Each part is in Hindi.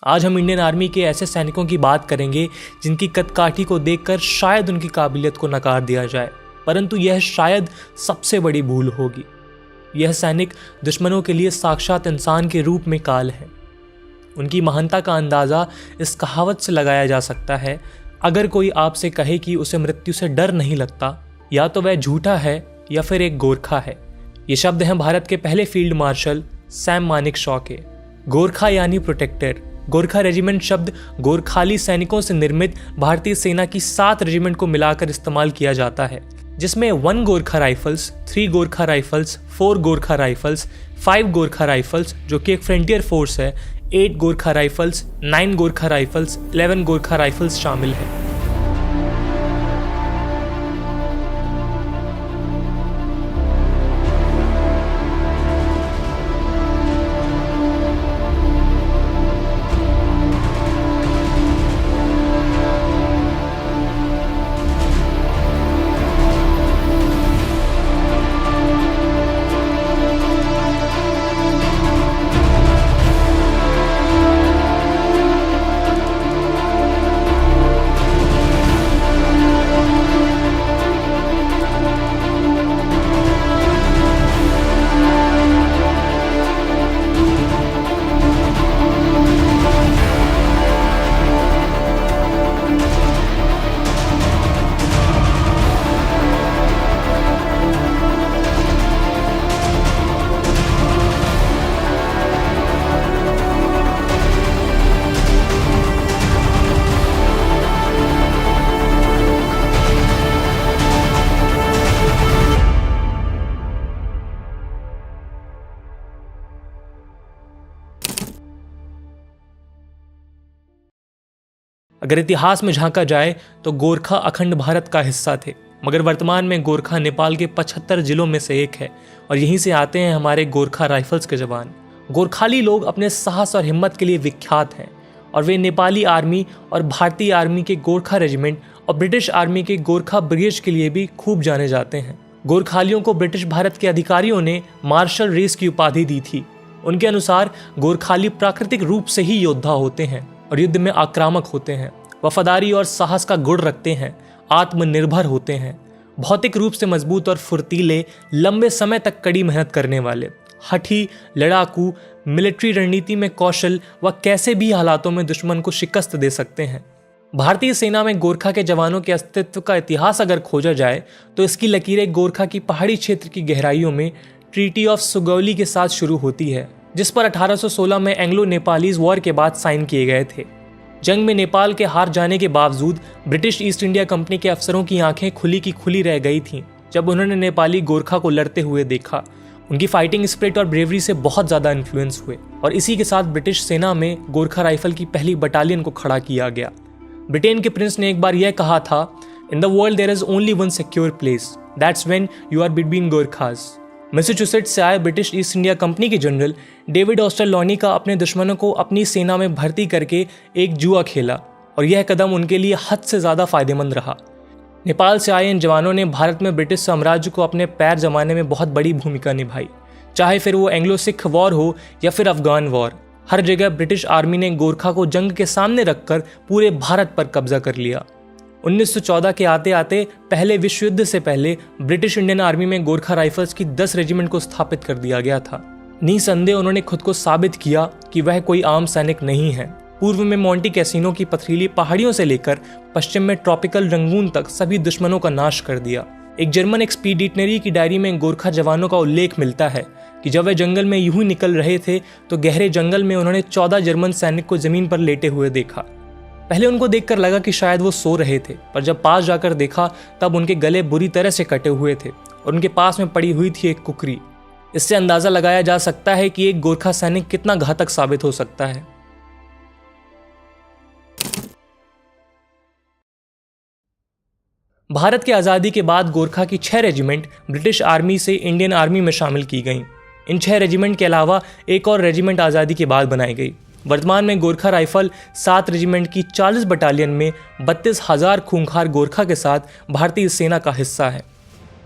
आज हम इंडियन आर्मी के ऐसे सैनिकों की बात करेंगे जिनकी कदकाठी को देखकर शायद उनकी काबिलियत को नकार दिया जाए, परंतु यह शायद सबसे बड़ी भूल होगी। यह सैनिक दुश्मनों के लिए साक्षात इंसान के रूप में काल है। उनकी महानता का अंदाज़ा इस कहावत से लगाया जा सकता है, अगर कोई आपसे कहे कि उसे मृत्यु से डर नहीं लगता, या तो वह झूठा है या फिर एक गोरखा है। ये शब्द हैं भारत के पहले फील्ड मार्शल सैम मानेकशॉ के। गोरखा यानी प्रोटेक्टर। गोरखा रेजिमेंट शब्द गोरखाली सैनिकों से निर्मित भारतीय सेना की 7 रेजिमेंट को मिलाकर इस्तेमाल किया जाता है, जिसमें 1 Gorkha rifles, 3 Gorkha rifles, 4 Gorkha rifles, 5 Gorkha rifles जो कि एक फ्रंटियर फोर्स है, 8 Gorkha rifles, 9 Gorkha rifles, 11 Gorkha rifles शामिल है। अगर इतिहास में झांका जाए तो गोरखा अखंड भारत का हिस्सा थे, मगर वर्तमान में गोरखा नेपाल के 75 जिलों में से एक है और यहीं से आते हैं हमारे गोरखा राइफल्स के जवान। गोरखाली लोग अपने साहस और हिम्मत के लिए विख्यात हैं और वे नेपाली आर्मी और भारतीय आर्मी के गोरखा रेजिमेंट और ब्रिटिश आर्मी के गोरखा ब्रिगेड के लिए भी खूब जाने जाते हैं। गोरखालियों को ब्रिटिश भारत के अधिकारियों ने मार्शल रेस की उपाधि दी थी। उनके अनुसार गोरखाली प्राकृतिक रूप से ही योद्धा होते हैं और युद्ध में आक्रामक होते हैं, वफादारी और साहस का गुण रखते हैं, आत्मनिर्भर होते हैं, भौतिक रूप से मजबूत और फुर्तीले, लंबे समय तक कड़ी मेहनत करने वाले, हठी, लड़ाकू, मिलिट्री रणनीति में कौशल व कैसे भी हालातों में दुश्मन को शिकस्त दे सकते हैं। भारतीय सेना में गोरखा के जवानों के अस्तित्व का इतिहास अगर खोजा जाए तो इसकी लकीरें गोरखा की पहाड़ी क्षेत्र की गहराइयों में ट्रीटी ऑफ सुगौली के साथ शुरू होती है, जिस पर 1816 में एंग्लो नेपालीज वॉर के बाद साइन किए गए थे। जंग में नेपाल के हार जाने के बावजूद ब्रिटिश ईस्ट इंडिया कंपनी के अफसरों की आंखें खुली की खुली रह गई थीं जब उन्होंने नेपाली गोरखा को लड़ते हुए देखा। उनकी फाइटिंग स्पिरिट और ब्रेवरी से बहुत ज़्यादा इन्फ्लुएंस हुए और इसी के साथ ब्रिटिश सेना में गोरखा राइफल की पहली बटालियन को खड़ा किया गया। ब्रिटेन के प्रिंस ने एक बार यह कहा था, in the world there is only one secure place, that's when you are between Gorkhas. Massachusetts से आए ब्रिटिश ईस्ट इंडिया कंपनी के जनरल डेविड ऑस्टरलॉनी का अपने दुश्मनों को अपनी सेना में भर्ती करके एक जुआ खेला और यह कदम उनके लिए हद से ज़्यादा फायदेमंद रहा। नेपाल से आए इन जवानों ने भारत में ब्रिटिश साम्राज्य को अपने पैर जमाने में बहुत बड़ी भूमिका निभाई, चाहे फिर वो एंग्लो सिख वॉर हो या फिर अफगान वॉर। हर जगह ब्रिटिश आर्मी ने गोरखा को जंग के सामने रखकर पूरे भारत पर कब्जा कर लिया। 1914 के आते आते पहले विश्व युद्ध से पहले ब्रिटिश इंडियन आर्मी में गोरखा राइफल्स की 10 रेजिमेंट को स्थापित कर दिया गया था। निसंदेह उन्होंने खुद को साबित किया कि वह कोई आम सैनिक नहीं है। पूर्व में मोंटी कैसीनो की पथरीली पहाड़ियों से लेकर पश्चिम में ट्रॉपिकल रंगून तक सभी दुश्मनों का नाश कर दिया। एक जर्मन एक्सपीडिशनरी की डायरी में गोरखा जवानों का उल्लेख मिलता है कि जब वे जंगल में यूं ही निकल रहे थे तो गहरे जंगल में उन्होंने 14 जर्मन सैनिक को जमीन पर लेटे हुए देखा। पहले उनको देखकर लगा कि शायद वो सो रहे थे, पर जब पास जाकर देखा तब उनके गले बुरी तरह से कटे हुए थे और उनके पास में पड़ी हुई थी एक कुकरी। इससे अंदाजा लगाया जा सकता है कि एक गोरखा सैनिक कितना घातक साबित हो सकता है। भारत की आज़ादी के बाद गोरखा की 6 रेजिमेंट ब्रिटिश आर्मी से इंडियन आर्मी में शामिल की गईं। इन 6 रेजिमेंट के अलावा एक और रेजिमेंट आज़ादी के बाद बनाई गई। वर्तमान में गोरखा राइफल 7 रेजिमेंट की 40 बटालियन में 32,000 खूंखार गोरखा के साथ भारतीय सेना का हिस्सा है।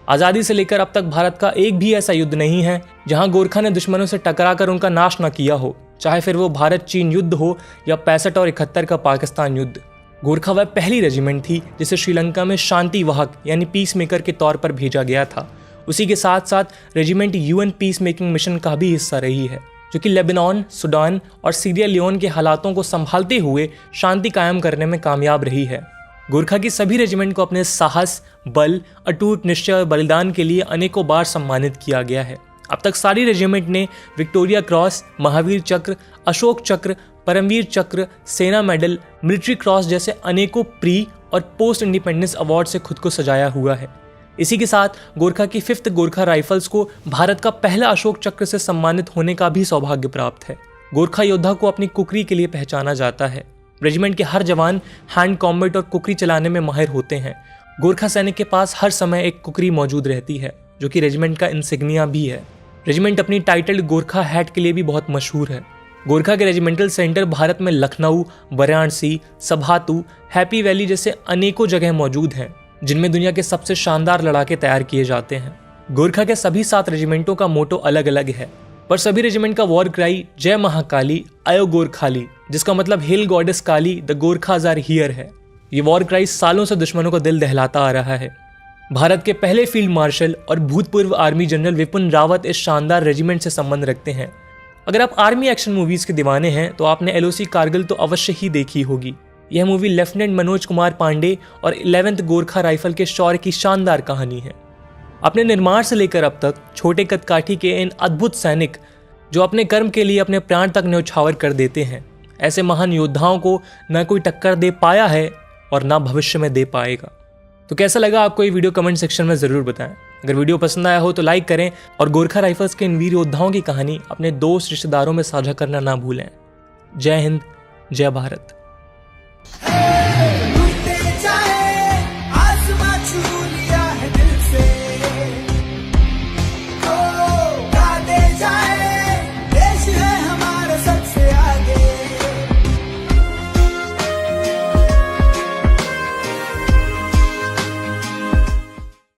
आज़ादी से लेकर अब तक भारत का एक भी ऐसा युद्ध नहीं है जहां गोरखा ने दुश्मनों से टकराकर उनका नाश न किया हो, चाहे फिर वो भारत चीन युद्ध हो या 65 और 71 का पाकिस्तान युद्ध। गोरखा वह पहली रेजिमेंट थी जिसे श्रीलंका में शांति वाहक यानी पीस मेकर के तौर पर भेजा गया था। उसी के साथ साथ regiment UN peace making mission का भी हिस्सा रही है, जो कि लेबनान, सूडान और सीरिया लियोन के हालातों को संभालते हुए शांति कायम करने में कामयाब रही है। गोरखा की सभी रेजिमेंट को अपने साहस, बल, अटूट निश्चय और बलिदान के लिए अनेकों बार सम्मानित किया गया है। अब तक सारी रेजिमेंट ने विक्टोरिया क्रॉस, महावीर चक्र, अशोक चक्र, परमवीर चक्र, सेना मेडल, मिलिट्री क्रॉस जैसे अनेकों प्री और पोस्ट इंडिपेंडेंस अवार्ड से खुद को सजाया हुआ है। इसी के साथ गोरखा की 5th गोरखा राइफल्स को भारत का पहला अशोक चक्र से सम्मानित होने का भी सौभाग्य प्राप्त है। गोरखा योद्धा को अपनी कुकरी के लिए पहचाना जाता है। रेजिमेंट के हर जवान हैंड कॉम्बैट और कुकरी चलाने में माहिर होते हैं। गोरखा सैनिक के पास हर समय एक कुकरी मौजूद रहती है, जो कि रेजिमेंट का इंसिग्निया भी है। रेजिमेंट अपनी टाइटल्ड गोरखा हैट के लिए भी बहुत मशहूर है। गोरखा के रेजिमेंटल सेंटर भारत में लखनऊ, वाराणसी, सभातू, हैप्पी वैली जैसे अनेकों जगह मौजूद हैं, जिनमें दुनिया के सबसे शानदार लड़ाके तैयार किए जाते हैं। गोरखा के सभी 7 रेजिमेंटों का मोटो अलग अलग है, पर सभी रेजिमेंट का वॉर क्राई जय महाकाली आयो गोरखाली, जिसका मतलब hail goddess Kali the Gorkhas are here है। ये वॉर क्राई सालों से दुश्मनों का दिल दहलाता आ रहा है। भारत के पहले फील्ड मार्शल और भूतपूर्व आर्मी जनरल विपिन रावत इस शानदार रेजिमेंट से संबंध रखते हैं। अगर आप आर्मी एक्शन मूवीज के दीवाने हैं तो आपने LOC कारगिल तो अवश्य ही देखी होगी। यह मूवी लेफ्टिनेंट मनोज कुमार पांडे और 11th गोरखा राइफल के शौर्य की शानदार कहानी है। अपने निर्माण से लेकर अब तक छोटे कद काठी के इन अद्भुत सैनिक जो अपने कर्म के लिए अपने प्राण तक न्यौछावर कर देते हैं, ऐसे महान योद्धाओं को न कोई टक्कर दे पाया है और ना भविष्य में दे पाएगा। तो कैसा लगा आपको ये वीडियो कमेंट सेक्शन में ज़रूर बताएं। अगर वीडियो पसंद आया हो तो लाइक करें और गोरखा राइफल्स के इन वीर योद्धाओं की कहानी अपने दोस्त रिश्तेदारों में साझा करना ना भूलें। जय हिंद, जय भारत।